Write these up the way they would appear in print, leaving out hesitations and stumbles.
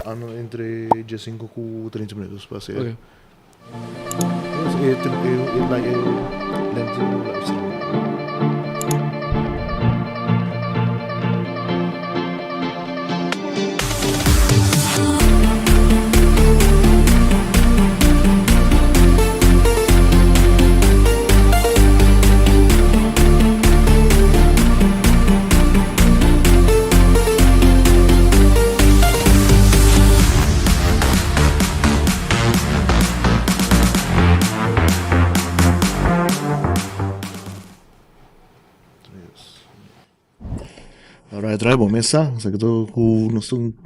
ano entre 15 ku 30 minutos pa siya. Okay. Lento live stream. Alright, Rai, bom mesa. Sakto ku nusung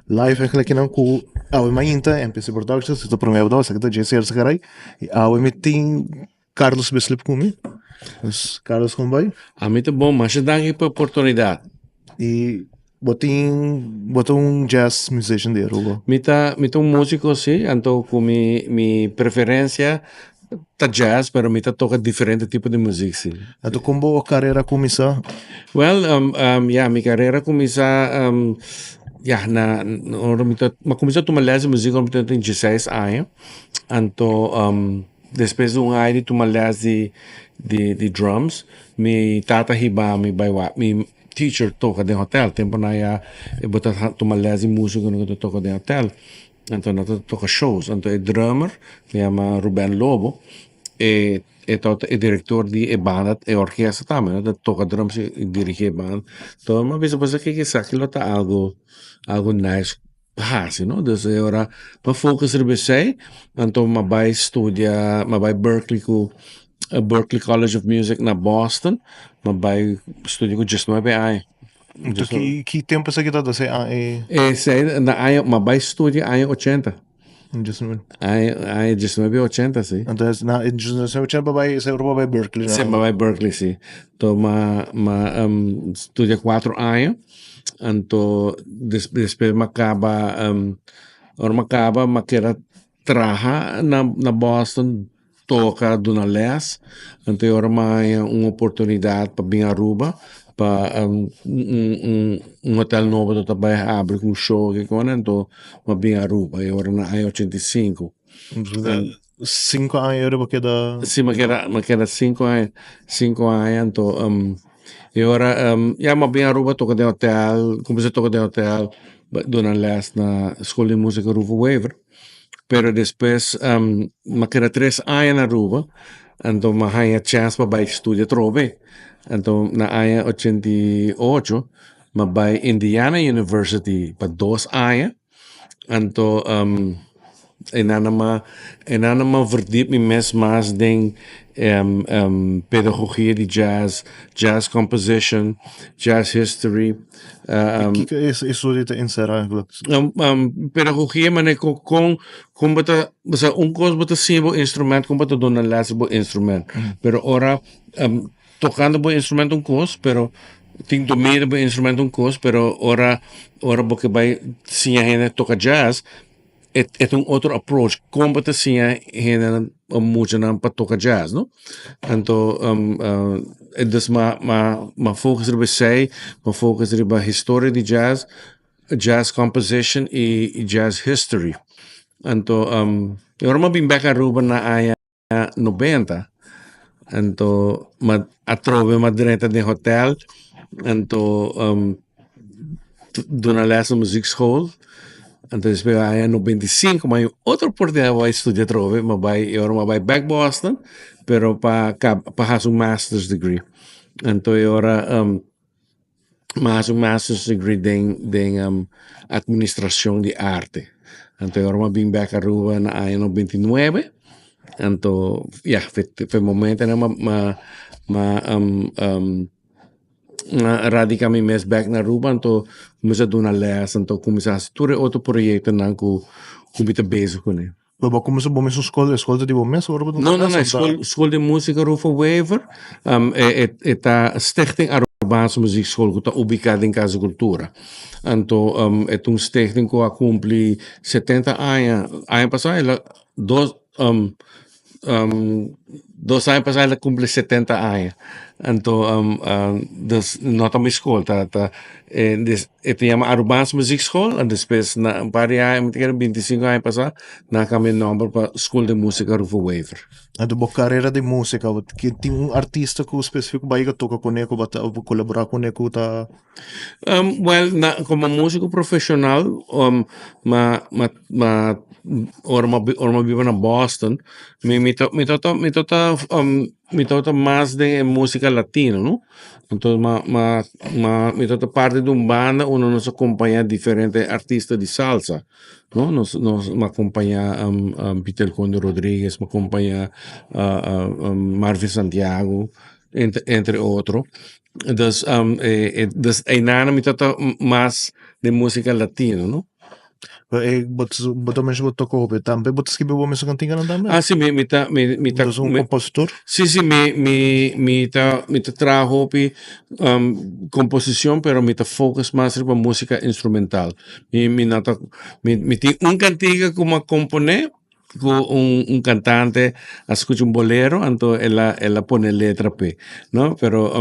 live eigenlijk kinang ku awe mainta MPC Productions ito promevo daw sakto JCR sakaray. Awe meeting Carlos Beslip kumi. Carlos kumbay. Muito bom, mas dá aqui para oportunidade. E botong jazz musician de Rubo. Mita músico sim, então com mi preferência tá jazz, pero mita toca diferente tipo de música sim. Ato combo carreira kumisa. Well, mi carreira começa ma começou a tomar música quando eu tinha 16 anos. Então, depois de ano de tomar de drums, mi tata hiba mi teacher toca de hotel, tempo na ya botar tomar música quando eu toco de hotel. Então, eu toca shows. Então, o drummer, me chama Ruben Lobo, é diretor de banda e orquestra também, né? Toca drums e dirige a banda. Então, uma vez você que aquilo tá algo nice, fácil, não? Então, agora, para focus rebecei, então, vai estudar, vai Berklee Berklee College of Music na Boston, vai estudar com 19 anos. Então, que tempo você está dando? Vai estudar em 80. Ai, 1980, sim. Então, na 1980 vai ser Europa vai Berklee. Sim, vai Berklee, sim. Então, estudia 4 anos. Então, depois acaba, quer trabalhar na Boston, toca Dona Les. Então, agora uma oportunidade para vir a Aruba, para hotel novo que também abre com show que então uma bem Aruba e agora na 85 5 anos era porque da sim mas queda 5 anos então e agora uma bem Aruba toca de hotel comecei a tocar de hotel Dona Les na escola de música Ruvo Waver pero depois uma queda 3 anos na Aruba então uma hanya chance para estudar trove. Então, na área 88, vai Indiana University para 2 anos. Então, enanama verdiep me mais em pedagogia de jazz composition, jazz history. que isso de encerrar? Pedagogia, mas com bata coisa bata sibo instrumento, com bata dona lasibo instrumento. Pero ora tocando bom instrumento coisa, pero tem domínio bom instrumento coisa, pero ora porque vai sim a gente toca jazz é outro approach, como bata sim a gente muito não para tocar jazz, não? Então dus ma focus riba sei, ma focus riba história de jazz composition e jazz history. Então agora ma bem back a Aruba na área 90. Então, trove uma direita de hotel, então, Dona Les Music School, então, depois aí no 25, mas outra oportunidade vai estudar trove, mas vai back Boston, pero para fazer master's degree. Então, agora, mais master's degree em administração de arte. Então, agora vim back a Aruba na ano 29. Então, foi momento né radicamente mais back na Aruba, então comecei a dar uma les, então comecei a fazer outro projeto não com muito beijo com ele. Mas começou bom mesmo escola de bom mesmo ou não escola de música Ruvo Waver tá Stichting Arubaanse Muziekschool que está ubicada em Casa Cultura. Então é stichting que a cumpre 70 anos. Ano passado ela 2 anos passados ela cumple 70 anos. Anto dus nota mi school ito chama Arubans Music School and depois na um par de anos, 25 anos passar, na kami number para School de Música Rufo Waver. A do carreira de música, que tem artista que específico vai que toca com ele, ou colaborar com ele, tá. Well, como músico profissional, ora vivo na Boston, mi tota mais de música latina, no? Então, mi tota parte de banda, uno nos acompanha diferentes artistas de salsa, no? Nos acompanha Peter Conde Rodrigues, me acompanha Marvin Santiago, entre outros. Dus, Einana mi tota mais de música latina, no? Botou mesmo tocou o também, botou escrever uma música cantiga não também. Ah, sim, mi ta compositor? Sim, mi ta trajo composição, pero mi ta focus mais para música instrumental. Mi ti cantiga como componer un cantante escucha un bolero, entonces ella pone letra P, ¿no? Pero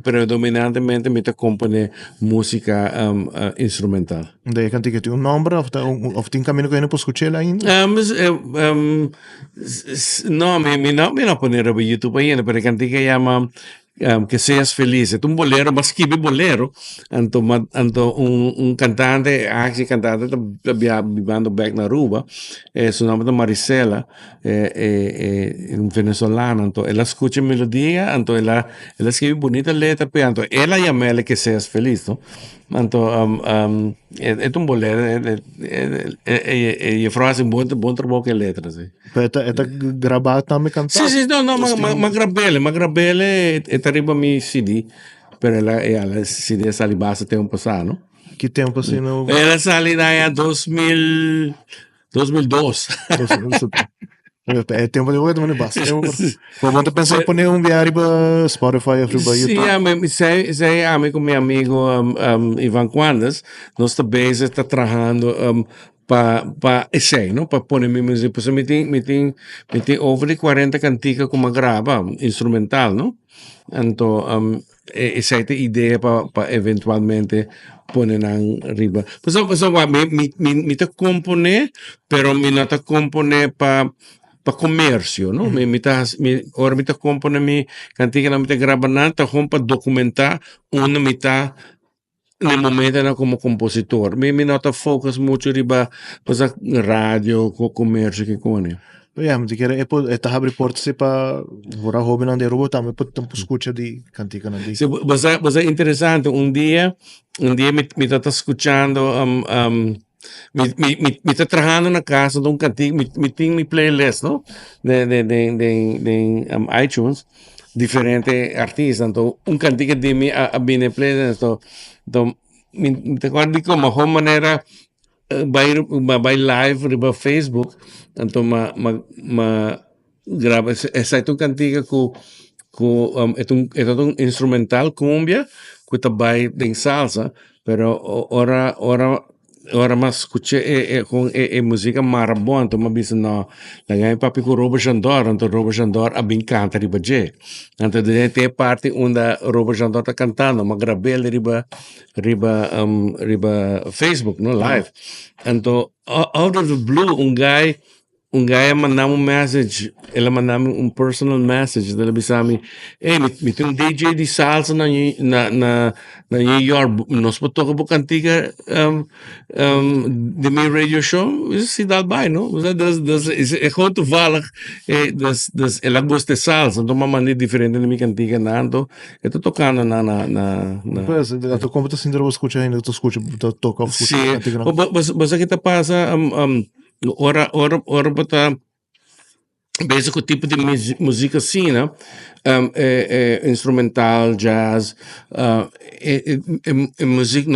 predominantemente me te compone música instrumental. De cantiga tem nombre of tem caminho que ainda posso escutar ainda? No, mi no poner a YouTube ainda, pero cantiga llama que seas feliz. Es un bolero, más que bolero. Anto un cantante, cantante, vivendo back na Aruba, su nombre es Marisela, un venezolano. Anto ella escucha melodía, anto ella escribe bonita letra, anto ella llama ella que seas feliz, ¿no? Anto es un bolero, y frase buen trabajo que letras. Eta gravado também cantar? Sì, no, ma Grabele è arriva mi CD, per ela CD sali basta tempo passado, no? Que tempo assim não? Ela sali daí a 2002. É tempo de hoje, mas não basta. Vamos pensar em pôr viagem para Spotify, para YouTube. Sim, amigo, meu amigo Ivan Quandas, nós também está trabalhando para esse, não? Para pôr minha música, porque me tem over de 40 canticas como grava, instrumental, não? Então, essa é a ideia para eventualmente pôr na riba. Pues me te compone, pero me não te compone para comércio, não? Ora me te compone mi cantica não me te grava nada, para documentar onde me tá no momento como compositor. Me não te focus muito riba, pues rádio, comércio que cone. Ja, men tycker det här blir portas para våra hobby när det robot men på tempo escucha di cantica na di. Sí, was interessante. Un día me está escuchando me está trabajando na casa de un cantico, me tengo mi playlist, ¿no? De iTunes, diferentes artistas. Entonces, un cantico de mí a bine playlist. Entonces, me te acuerdo como mejor manera vai live riba Facebook, então grava essa um cantiga com é um instrumental cumbia que também tem salsa, pero ora mas escuche com música marabon, então mas bisa não lagay papi com Robert Jandor, então Robert Jandor a bem canta riba je, então tem parte onde Robert Jandor está cantando, mas gravei riba Facebook, no live, então out of the blue um guy mandava message, ele mandava personal message, ele disse me tem DJ de salsa na New York, nós podemos tocar cantiga de meu radio show, se dá bem, não? É gewoon toevallig, ela gosta de salsa, então uma maneira diferente de minha cantiga, então eu estou tocando Pois, a tua conta assim, eu escuto ainda, tu escuta, toca, sim, mas aqui tá passa ora bota veja que tipo de música assim, né? Instrumental, jazz, música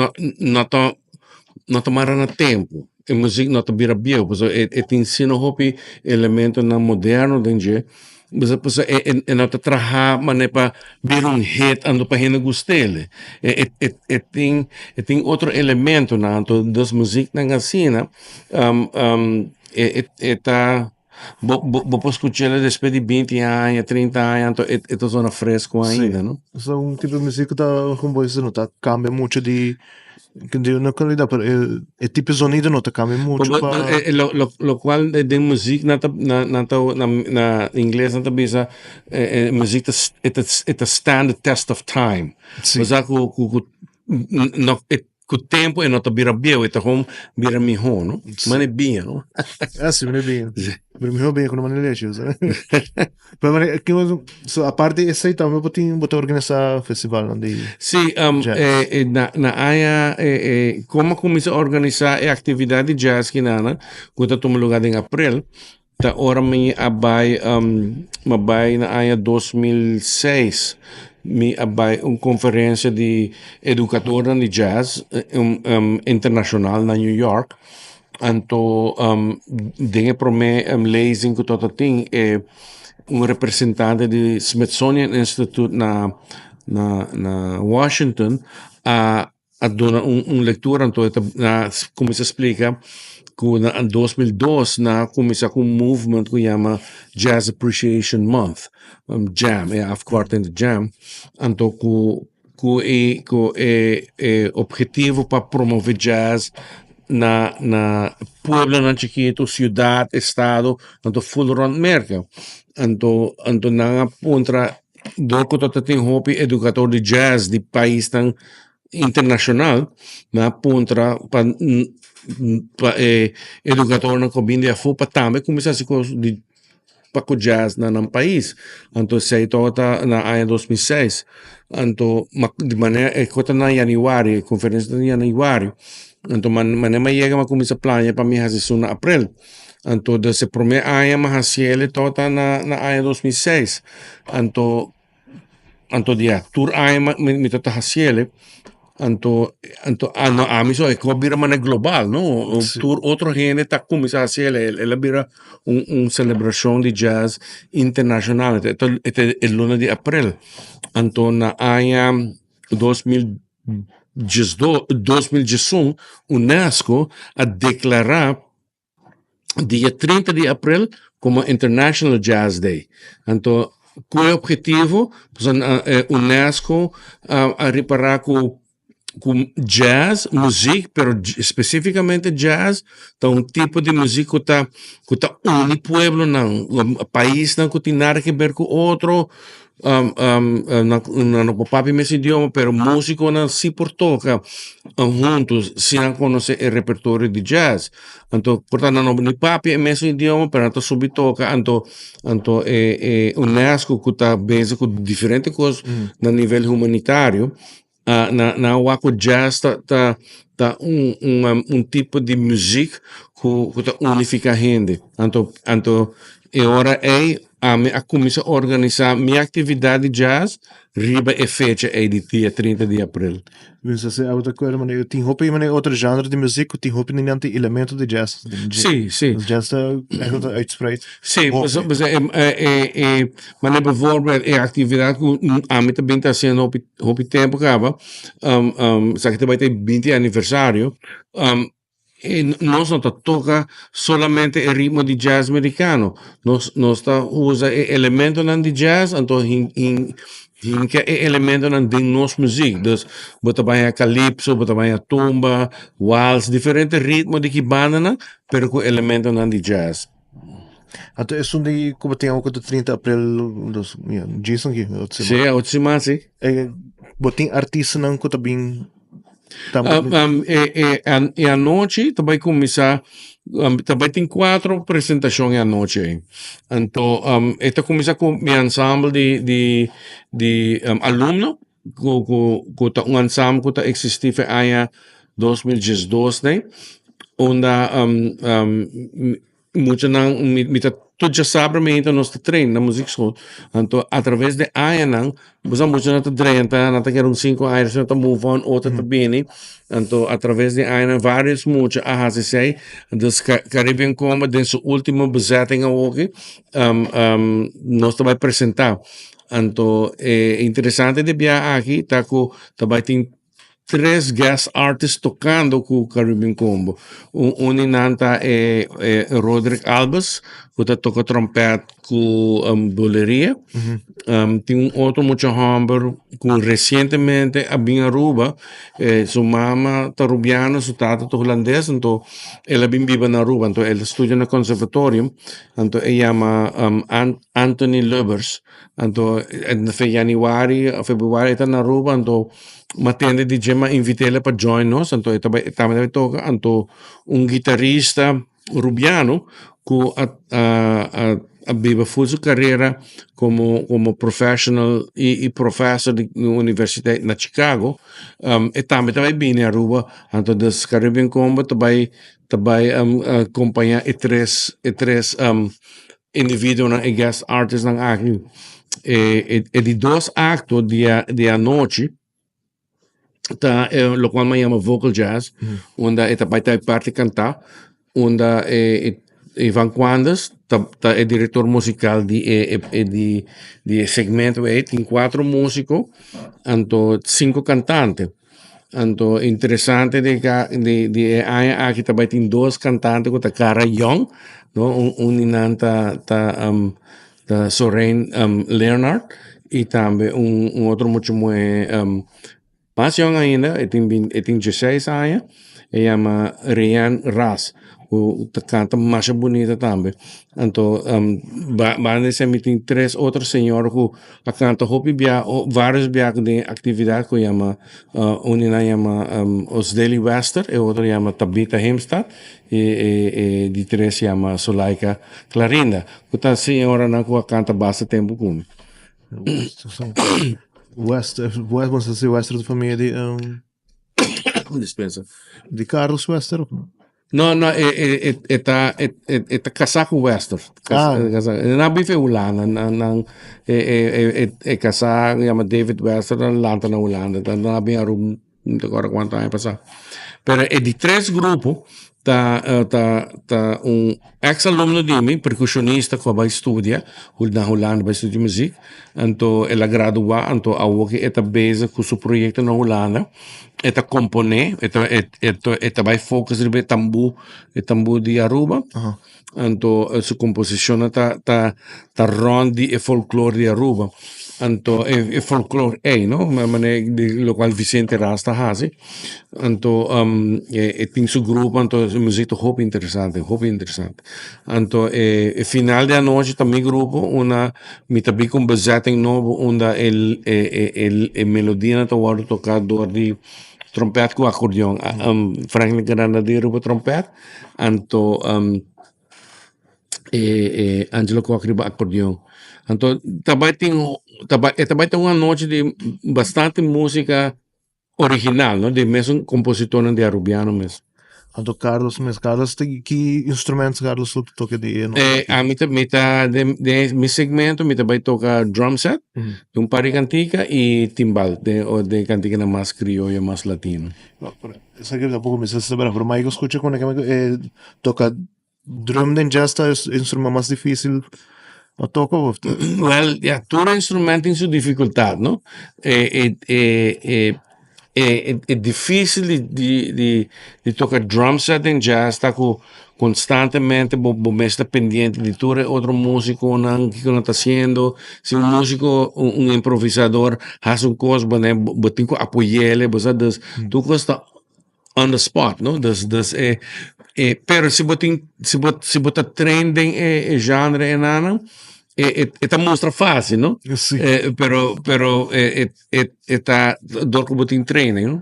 não tomara na tempo, música não tomara bio, porque te ensina hopi elemento na moderno denge, mas não te traha mané para vir hit ando para rena gostele, tem outro elemento na então das músicas na assim, né? Tá Vou escutar después de 20 anos, 30 anos, então esta zona fresco ainda, não? So, um tipo de música tá, como você diz, não tá, cambia muito de na qualidade, pero tipo de sonido não tá, cambia muito para... Lo cual de muziek na inglês nata bisa muziek it stand the test of time. Sim. Basa ku no ku tempo e nota bira bio eta hom bira mi ho, no? Mane bia, no? Sim, bem. Bem, bem, quando maneira é sabe? Mas que so a parte essa então eu botar organizar festival onde Sim, na área, como começa a organizar a atividade de jazz que nana, quando toma lugar em abril, tá ora me abai, mabai na área 2006, me abai conferência de educadora de jazz internacional na New York, anto dinge para mim lezing que todo tem é representante do Smithsonian Institute na Washington a dar leitura então como se explica que em 2002 começa com um movimento que chama Jazz Appreciation Month, JAM, afkorting de JAM, então que objetivo para promover jazz na pueblo na chiquito, ciudad, estado, então full run América. Então na contra do que tem hobby educador de jazz de país tão internacional, na contra educador na combina a fupa também começa a se de para jazz na país. Então sei toda na ano 2006. Então de maneira que na januário, conferência de januário. Então maneira chega a começar a planear para mim fazer isso na abril. Então desse primeiro ano mas assim toda na ano 2006. Então dia tour ano me toda assim. Então a mim só é que vira maneira global, não? Tour outro gente está começando a ser ela vira celebração de jazz internacional. Então é luna de abril. Então na ano 2018, UNESCO a declarar dia 30 de abril como International Jazz Day. Então, qual é o objetivo? UNESCO a reparar com jazz, música, pero especificamente jazz, tá um tipo de música que tá une pueblo não, país não que tem nada a ver com outro, no papi mesmo idioma, pero músico não se por toca juntos, se não conhece o repertório de jazz. Então, portanto, no papi é mesmo idioma, pero não subi toca, então UNESCO que tá bem com diferentes coisas no nível humanitário. Na Waco Jazz tá tipo de música que tá unifica a gente. Então agora a começar a organizar minha atividade de jazz riba e fecha é de dia 30 de abril. Mas assim, outra coisa, mano, eu tenho roupa e outro gênero de música, tenho roupa nem tem elemento de jazz. Sim. O jazz está uitspreid. Sim, mas bijvoorbeeld a atividade que a mim também está sendo op tempo acaba, sabe que vai ter 20 aniversário, nós não toca solamente o ritmo de jazz americano, nós usa elementos de jazz, então que elemento de nossa música, dus bota bem a calypso, bota bem a tumba, waltz, diferentes ritmos de que banda, pero com elementos de jazz. Então, isso de como tem algo de 30 de abril, dos Jason aqui, sim, a outra semana, sim. Botem artista não que também e a noite também começar também tem 4 apresentações à noite. Então, esta começa com meu ensemble de aluno, com ensemble que existe em 2012, né? Onde muito não tu já sabe então nós treino na música school então através de aí não você muito não treina não quer 5 anos não move on outra também então através de aí não vários muito a se sei dos Caribbean como de sua última bezetting aqui nós vai apresentar então é interessante de viajar aqui tá com também tem 3 guest artists tocando com o Caribbean Combo. Inanta é Roderick Albas, que toca trompete com boleria. Tem outro muito humble que recentemente a Aruba, sua mama tá rubiana, sua tata tá holandês, então ela vive na Aruba, então ela estuda no conservatório, então ela chama Anthony Lubbers, então em januário, februário está na Aruba, então matende di Gemma invitele per join nos, então também toca, então guitarrista rubiano que aveva full sua carreira como professional e professor de universidade na Chicago, e também bem a Aruba, então das Caribbean Combo também acompanha e três indivíduos e guest artists ng aking e di 2 actos de a noite lo cual me llama vocal jazz, onde esta parte cantar, onde Ivan Quandas é diretor musical de segmento, tem 4 músicos, então 5 cantantes. Então, interessante aqui também tem 2 cantantes com a cara young, no? Inanta Soren Leonard e também outro muito mais young ainda, tem 16 anos, ele chama Rian Ras, que canta mais bonita também. Então, tem 3 outros senhores que cantam vários viagens de atividade que chama, uma chama Osdeli Wester, e outra chama Tabitha Hemstad, e de 3 chama Solaika Clarinda, que a senhora não canta bastante tempo com Wester da família dispensa. de Carlos Wester. No, está casado com Wester. Não vive Holanda, é casado, chama David Wester, lá na Holanda, não bem não agora quanto ano passado. Pero é de 3 grupos, tá ex-aluno de mim, percussionista que vai estudar, na Holanda vai estudar música, então ela gradua, então a que está base com seu projeto na Holanda, está compone, está vai focar sobre tambu de Aruba, então sua composição tá rondi e folclore de Aruba. Então é folclore no mané de lo qual Vicente Rasta hace, então tem seu grupo, então música hop interessante, então final de noite também grupo me também com bezetting novo onde el melodia tá o tocado de trompete com acordeão, Franklin Granadero com trompete, então Angelo Cocriba acordeão. Então, também tem uma noite de bastante música original, não? De mesmo compositor de arubiano mesmo. Então, Carlos, que instrumentos Carlos toca de a meu segmento, me também toca drum set, um par de cantica e timbal, de cantica mais criolla, mais latino. Isso aqui pouco me se saber, mas eu escuto quando toca drum de jazz, é o instrumento mais difícil. Well, todo instrumento tem sua dificuldade, não? É difícil de tocar drum set em jazz, está constantemente, você está pendiente de todo outro músico que não está fazendo. Se músico, improvisador, faz coisa, você tem que apoiar ele, tu está on the spot, não? Pero se você trending genre enana, tá mostra fácil, não? Sim. Pero tá dor que você treina, não?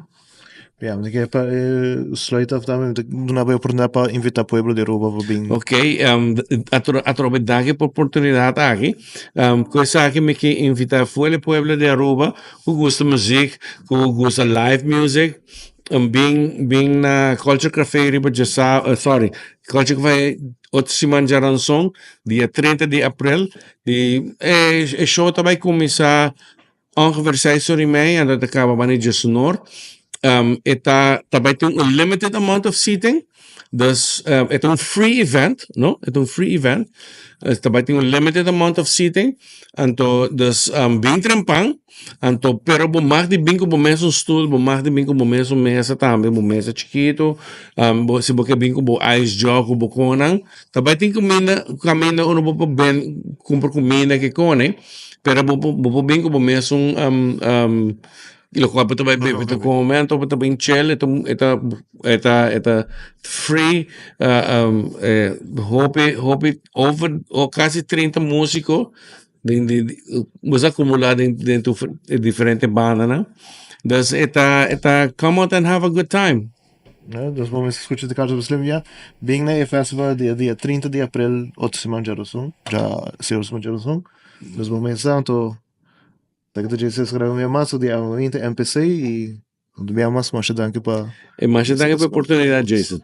Ja, men ik heb sluit af daarmee. Doen hebben we oportunidade para invitar pueblo de Aruba para bem. Ok, aproveitar a oportunidade aqui, coisa que me que invitar foi o pueblo de Aruba, que gosta de música, que gosta live music, bem na Culture Café Riba Culture Café 8 semana de ranção, dia 30 de abril, o show também começar ongeveer 6:30 en dat acaba wanneer je sonor. também tem um limited amount of seating. Dus é um free event, no? É um free event. Também tem um limited amount of seating. Então, bem trampang. Então, pero bumag de bem com o mesmo stool, bumag de bem com o mesmo mesa também, o mesa chiquito. Se você bem com o ice jog, o boconang. Também tem comida, uno bo ben compra comida que cone. Pero bo bem com o mesmo lo cual pa tabay ito komento pa tabay chill ito free hope over o quase 30 músicos was acumulado dentro de diferentes bandas, né? Dus ita come out and have a good time. Dus momentos que escucho de Carlos Muslim, bem na festival dia 30 de abril, 8 semanas de Jerusalém, já 6 semanas de Jerusalém. Dos momentos santo tak to Jesus grava minha massa de MPC e do minha massa mais danke para E mais danke pela oportunidade, Jason.